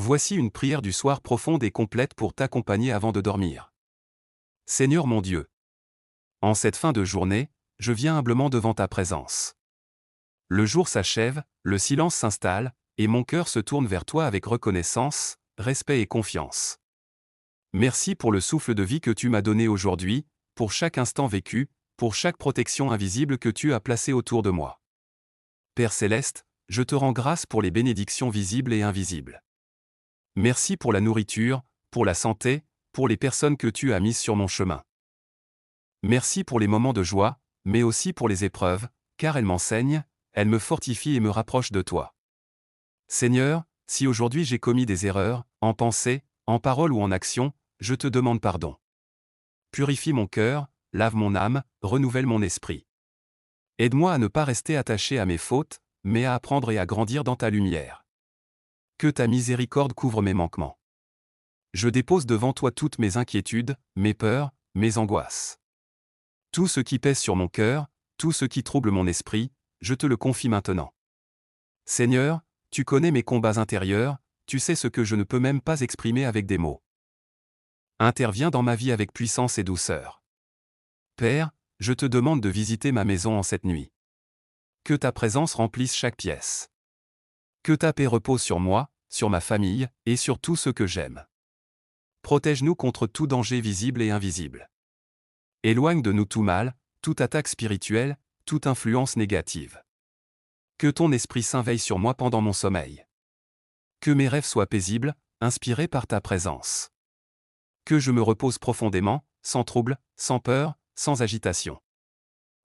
Voici une prière du soir profonde et complète pour t'accompagner avant de dormir. Seigneur mon Dieu, en cette fin de journée, je viens humblement devant ta présence. Le jour s'achève, le silence s'installe, et mon cœur se tourne vers toi avec reconnaissance, respect et confiance. Merci pour le souffle de vie que tu m'as donné aujourd'hui, pour chaque instant vécu, pour chaque protection invisible que tu as placée autour de moi. Père céleste, je te rends grâce pour les bénédictions visibles et invisibles. Merci pour la nourriture, pour la santé, pour les personnes que tu as mises sur mon chemin. Merci pour les moments de joie, mais aussi pour les épreuves, car elles m'enseignent, elles me fortifient et me rapprochent de toi. Seigneur, si aujourd'hui j'ai commis des erreurs, en pensée, en parole ou en action, je te demande pardon. Purifie mon cœur, lave mon âme, renouvelle mon esprit. Aide-moi à ne pas rester attaché à mes fautes, mais à apprendre et à grandir dans ta lumière. Que ta miséricorde couvre mes manquements. Je dépose devant toi toutes mes inquiétudes, mes peurs, mes angoisses. Tout ce qui pèse sur mon cœur, tout ce qui trouble mon esprit, je te le confie maintenant. Seigneur, tu connais mes combats intérieurs, tu sais ce que je ne peux même pas exprimer avec des mots. Interviens dans ma vie avec puissance et douceur. Père, je te demande de visiter ma maison en cette nuit. Que ta présence remplisse chaque pièce. Que ta paix repose sur moi, sur ma famille, et sur tout ce que j'aime. Protège-nous contre tout danger visible et invisible. Éloigne de nous tout mal, toute attaque spirituelle, toute influence négative. Que ton Esprit Saint veille sur moi pendant mon sommeil. Que mes rêves soient paisibles, inspirés par ta présence. Que je me repose profondément, sans trouble, sans peur, sans agitation.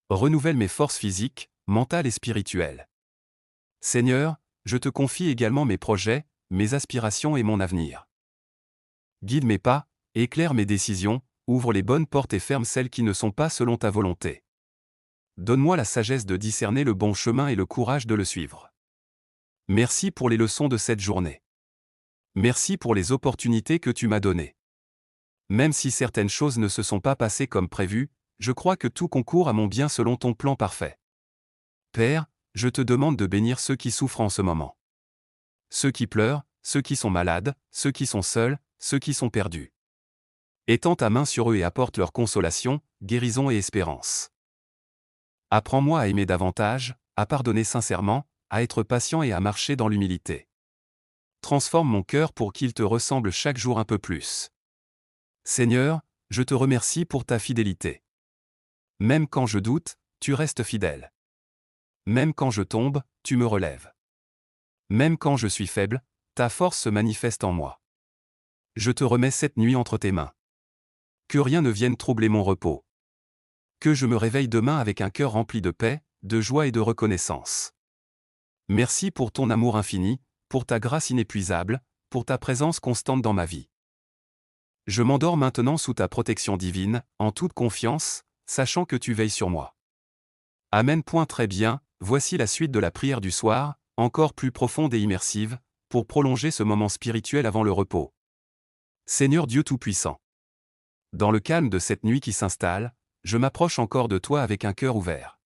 Renouvelle mes forces physiques, mentales et spirituelles. Seigneur, je te confie également mes projets, mes aspirations et mon avenir. Guide mes pas, éclaire mes décisions, ouvre les bonnes portes et ferme celles qui ne sont pas selon ta volonté. Donne-moi la sagesse de discerner le bon chemin et le courage de le suivre. Merci pour les leçons de cette journée. Merci pour les opportunités que tu m'as données. Même si certaines choses ne se sont pas passées comme prévu, je crois que tout concourt à mon bien selon ton plan parfait. Père, je te demande de bénir ceux qui souffrent en ce moment. Ceux qui pleurent, ceux qui sont malades, ceux qui sont seuls, ceux qui sont perdus. Étends ta main sur eux et apporte leur consolation, guérison et espérance. Apprends-moi à aimer davantage, à pardonner sincèrement, à être patient et à marcher dans l'humilité. Transforme mon cœur pour qu'il te ressemble chaque jour un peu plus. Seigneur, je te remercie pour ta fidélité. Même quand je doute, tu restes fidèle. Même quand je tombe, tu me relèves. Même quand je suis faible, ta force se manifeste en moi. Je te remets cette nuit entre tes mains. Que rien ne vienne troubler mon repos. Que je me réveille demain avec un cœur rempli de paix, de joie et de reconnaissance. Merci pour ton amour infini, pour ta grâce inépuisable, pour ta présence constante dans ma vie. Je m'endors maintenant sous ta protection divine, en toute confiance, sachant que tu veilles sur moi. Amen. Très bien, voici la suite de la prière du soir, encore plus profonde et immersive, pour prolonger ce moment spirituel avant le repos. Seigneur Dieu Tout-Puissant. Dans le calme de cette nuit qui s'installe, je m'approche encore de toi avec un cœur ouvert.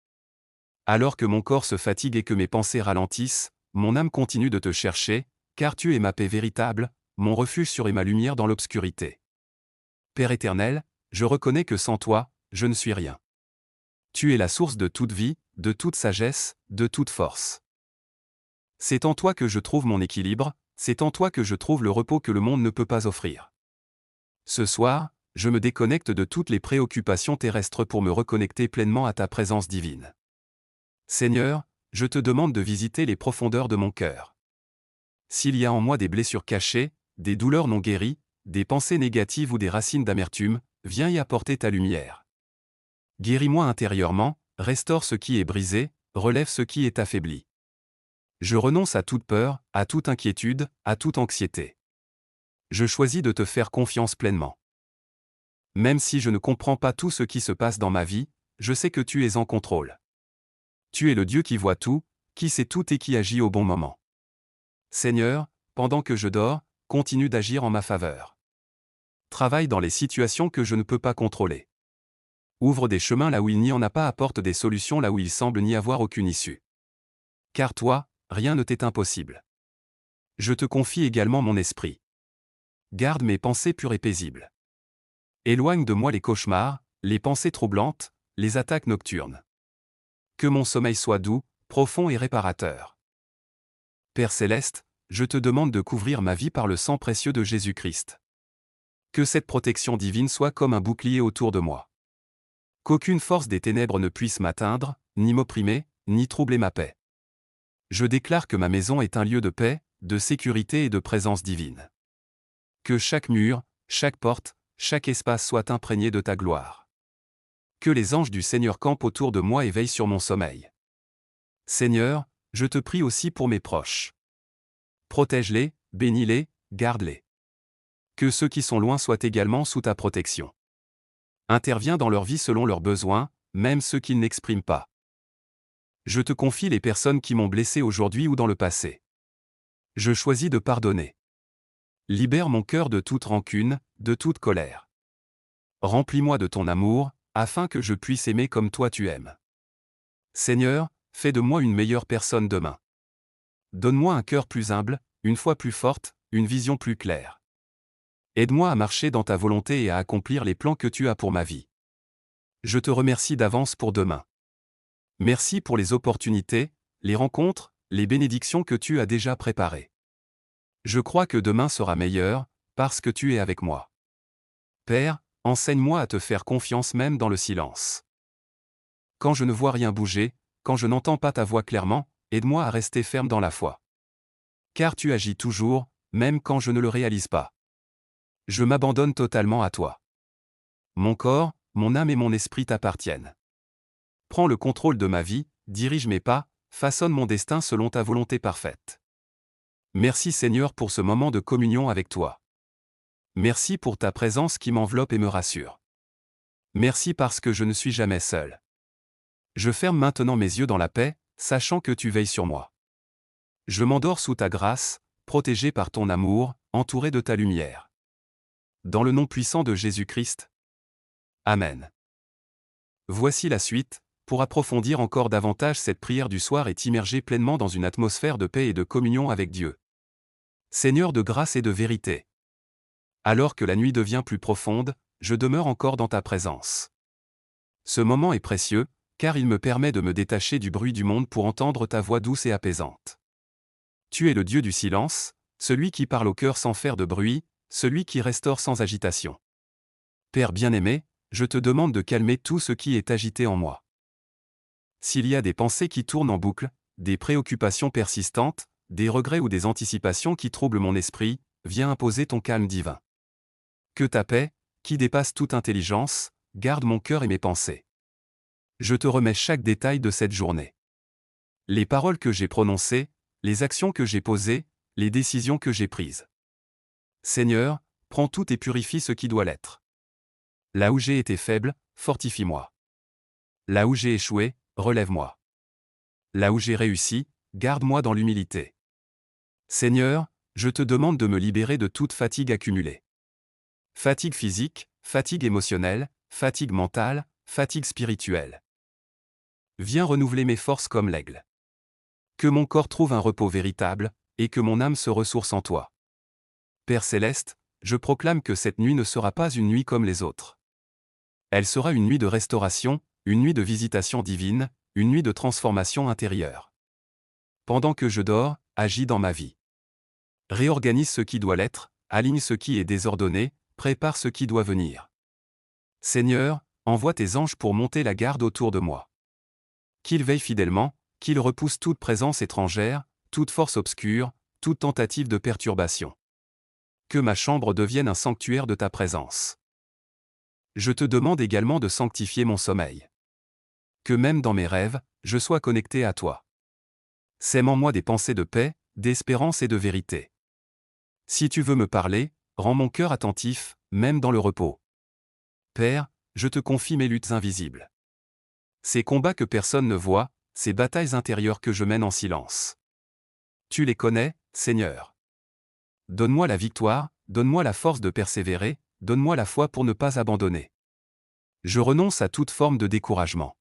Alors que mon corps se fatigue et que mes pensées ralentissent, mon âme continue de te chercher, car tu es ma paix véritable, mon refuge sûr et ma lumière dans l'obscurité. Père éternel, je reconnais que sans toi, je ne suis rien. Tu es la source de toute vie, de toute sagesse, de toute force. C'est en toi que je trouve mon équilibre, c'est en toi que je trouve le repos que le monde ne peut pas offrir. Ce soir, je me déconnecte de toutes les préoccupations terrestres pour me reconnecter pleinement à ta présence divine. Seigneur, je te demande de visiter les profondeurs de mon cœur. S'il y a en moi des blessures cachées, des douleurs non guéries, des pensées négatives ou des racines d'amertume, viens y apporter ta lumière. Guéris-moi intérieurement, restaure ce qui est brisé, relève ce qui est affaibli. Je renonce à toute peur, à toute inquiétude, à toute anxiété. Je choisis de te faire confiance pleinement. Même si je ne comprends pas tout ce qui se passe dans ma vie, je sais que tu es en contrôle. Tu es le Dieu qui voit tout, qui sait tout et qui agit au bon moment. Seigneur, pendant que je dors, continue d'agir en ma faveur. Travaille dans les situations que je ne peux pas contrôler. Ouvre des chemins là où il n'y en a pas, apporte des solutions là où il semble n'y avoir aucune issue. Car toi, rien ne t'est impossible. Je te confie également mon esprit. Garde mes pensées pures et paisibles. Éloigne de moi les cauchemars, les pensées troublantes, les attaques nocturnes. Que mon sommeil soit doux, profond et réparateur. Père céleste, je te demande de couvrir ma vie par le sang précieux de Jésus-Christ. Que cette protection divine soit comme un bouclier autour de moi. Qu'aucune force des ténèbres ne puisse m'atteindre, ni m'opprimer, ni troubler ma paix. Je déclare que ma maison est un lieu de paix, de sécurité et de présence divine. Que chaque mur, chaque porte, chaque espace soit imprégné de ta gloire. Que les anges du Seigneur campent autour de moi et veillent sur mon sommeil. Seigneur, je te prie aussi pour mes proches. Protège-les, bénis-les, garde-les. Que ceux qui sont loin soient également sous ta protection. Interviens dans leur vie selon leurs besoins, même ceux qu'ils n'expriment pas. Je te confie les personnes qui m'ont blessé aujourd'hui ou dans le passé. Je choisis de pardonner. Libère mon cœur de toute rancune, de toute colère. Remplis-moi de ton amour, afin que je puisse aimer comme toi tu aimes. Seigneur, fais de moi une meilleure personne demain. Donne-moi un cœur plus humble, une foi plus forte, une vision plus claire. Aide-moi à marcher dans ta volonté et à accomplir les plans que tu as pour ma vie. Je te remercie d'avance pour demain. Merci pour les opportunités, les rencontres, les bénédictions que tu as déjà préparées. Je crois que demain sera meilleur, parce que tu es avec moi. Père, enseigne-moi à te faire confiance même dans le silence. Quand je ne vois rien bouger, quand je n'entends pas ta voix clairement, aide-moi à rester ferme dans la foi. Car tu agis toujours, même quand je ne le réalise pas. Je m'abandonne totalement à toi. Mon corps, mon âme et mon esprit t'appartiennent. Prends le contrôle de ma vie, dirige mes pas, façonne mon destin selon ta volonté parfaite. Merci Seigneur pour ce moment de communion avec toi. Merci pour ta présence qui m'enveloppe et me rassure. Merci parce que je ne suis jamais seul. Je ferme maintenant mes yeux dans la paix, sachant que tu veilles sur moi. Je m'endors sous ta grâce, protégé par ton amour, entouré de ta lumière. Dans le nom puissant de Jésus-Christ. Amen. Voici la suite. Pour approfondir encore davantage cette prière du soir et t'immerger pleinement dans une atmosphère de paix et de communion avec Dieu. Seigneur de grâce et de vérité. Alors que la nuit devient plus profonde, je demeure encore dans ta présence. Ce moment est précieux, car il me permet de me détacher du bruit du monde pour entendre ta voix douce et apaisante. Tu es le Dieu du silence, celui qui parle au cœur sans faire de bruit, celui qui restaure sans agitation. Père bien-aimé, je te demande de calmer tout ce qui est agité en moi. S'il y a des pensées qui tournent en boucle, des préoccupations persistantes, des regrets ou des anticipations qui troublent mon esprit, viens imposer ton calme divin. Que ta paix, qui dépasse toute intelligence, garde mon cœur et mes pensées. Je te remets chaque détail de cette journée. Les paroles que j'ai prononcées, les actions que j'ai posées, les décisions que j'ai prises. Seigneur, prends tout et purifie ce qui doit l'être. Là où j'ai été faible, fortifie-moi. Là où j'ai échoué, relève-moi. Là où j'ai réussi, garde-moi dans l'humilité. Seigneur, je te demande de me libérer de toute fatigue accumulée. Fatigue physique, fatigue émotionnelle, fatigue mentale, fatigue spirituelle. Viens renouveler mes forces comme l'aigle. Que mon corps trouve un repos véritable, et que mon âme se ressource en toi. Père céleste, je proclame que cette nuit ne sera pas une nuit comme les autres. Elle sera une nuit de restauration, une nuit de visitation divine, une nuit de transformation intérieure. Pendant que je dors, agis dans ma vie. Réorganise ce qui doit l'être, aligne ce qui est désordonné, prépare ce qui doit venir. Seigneur, envoie tes anges pour monter la garde autour de moi. Qu'ils veillent fidèlement, qu'ils repoussent toute présence étrangère, toute force obscure, toute tentative de perturbation. Que ma chambre devienne un sanctuaire de ta présence. Je te demande également de sanctifier mon sommeil. Que même dans mes rêves, je sois connecté à toi. Sème en moi des pensées de paix, d'espérance et de vérité. Si tu veux me parler, rends mon cœur attentif, même dans le repos. Père, je te confie mes luttes invisibles. Ces combats que personne ne voit, ces batailles intérieures que je mène en silence. Tu les connais, Seigneur. Donne-moi la victoire, donne-moi la force de persévérer, donne-moi la foi pour ne pas abandonner. Je renonce à toute forme de découragement.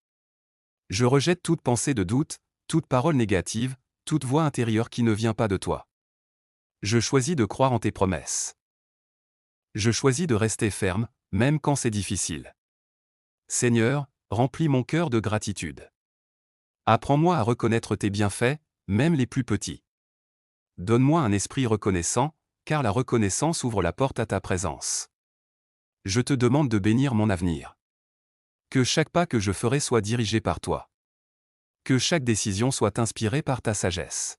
Je rejette toute pensée de doute, toute parole négative, toute voix intérieure qui ne vient pas de toi. Je choisis de croire en tes promesses. Je choisis de rester ferme, même quand c'est difficile. Seigneur, remplis mon cœur de gratitude. Apprends-moi à reconnaître tes bienfaits, même les plus petits. Donne-moi un esprit reconnaissant, car la reconnaissance ouvre la porte à ta présence. Je te demande de bénir mon avenir. Que chaque pas que je ferai soit dirigé par toi. Que chaque décision soit inspirée par ta sagesse.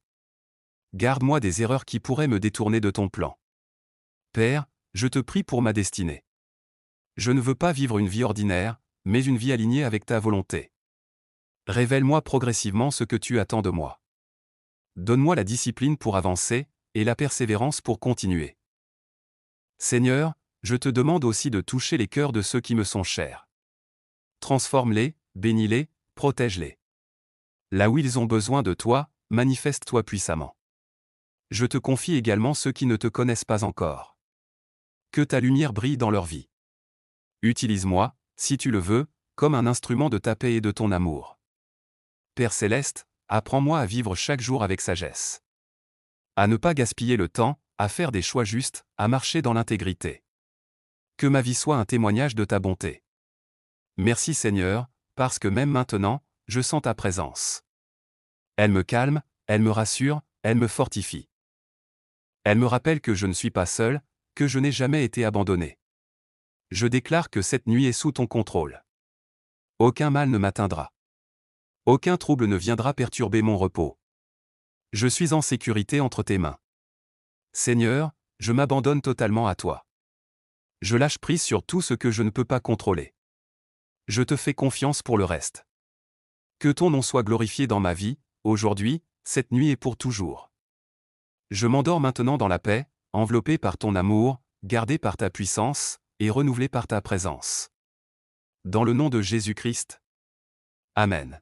Garde-moi des erreurs qui pourraient me détourner de ton plan. Père, je te prie pour ma destinée. Je ne veux pas vivre une vie ordinaire, mais une vie alignée avec ta volonté. Révèle-moi progressivement ce que tu attends de moi. Donne-moi la discipline pour avancer, et la persévérance pour continuer. Seigneur, je te demande aussi de toucher les cœurs de ceux qui me sont chers. Transforme-les, bénis-les, protège-les. Là où ils ont besoin de toi, manifeste-toi puissamment. Je te confie également ceux qui ne te connaissent pas encore. Que ta lumière brille dans leur vie. Utilise-moi, si tu le veux, comme un instrument de ta paix et de ton amour. Père céleste, apprends-moi à vivre chaque jour avec sagesse. À ne pas gaspiller le temps, à faire des choix justes, à marcher dans l'intégrité. Que ma vie soit un témoignage de ta bonté. Merci Seigneur, parce que même maintenant, je sens ta présence. Elle me calme, elle me rassure, elle me fortifie. Elle me rappelle que je ne suis pas seul, que je n'ai jamais été abandonné. Je déclare que cette nuit est sous ton contrôle. Aucun mal ne m'atteindra. Aucun trouble ne viendra perturber mon repos. Je suis en sécurité entre tes mains. Seigneur, je m'abandonne totalement à toi. Je lâche prise sur tout ce que je ne peux pas contrôler. Je te fais confiance pour le reste. Que ton nom soit glorifié dans ma vie, aujourd'hui, cette nuit et pour toujours. Je m'endors maintenant dans la paix, enveloppé par ton amour, gardé par ta puissance, et renouvelé par ta présence. Dans le nom de Jésus-Christ. Amen.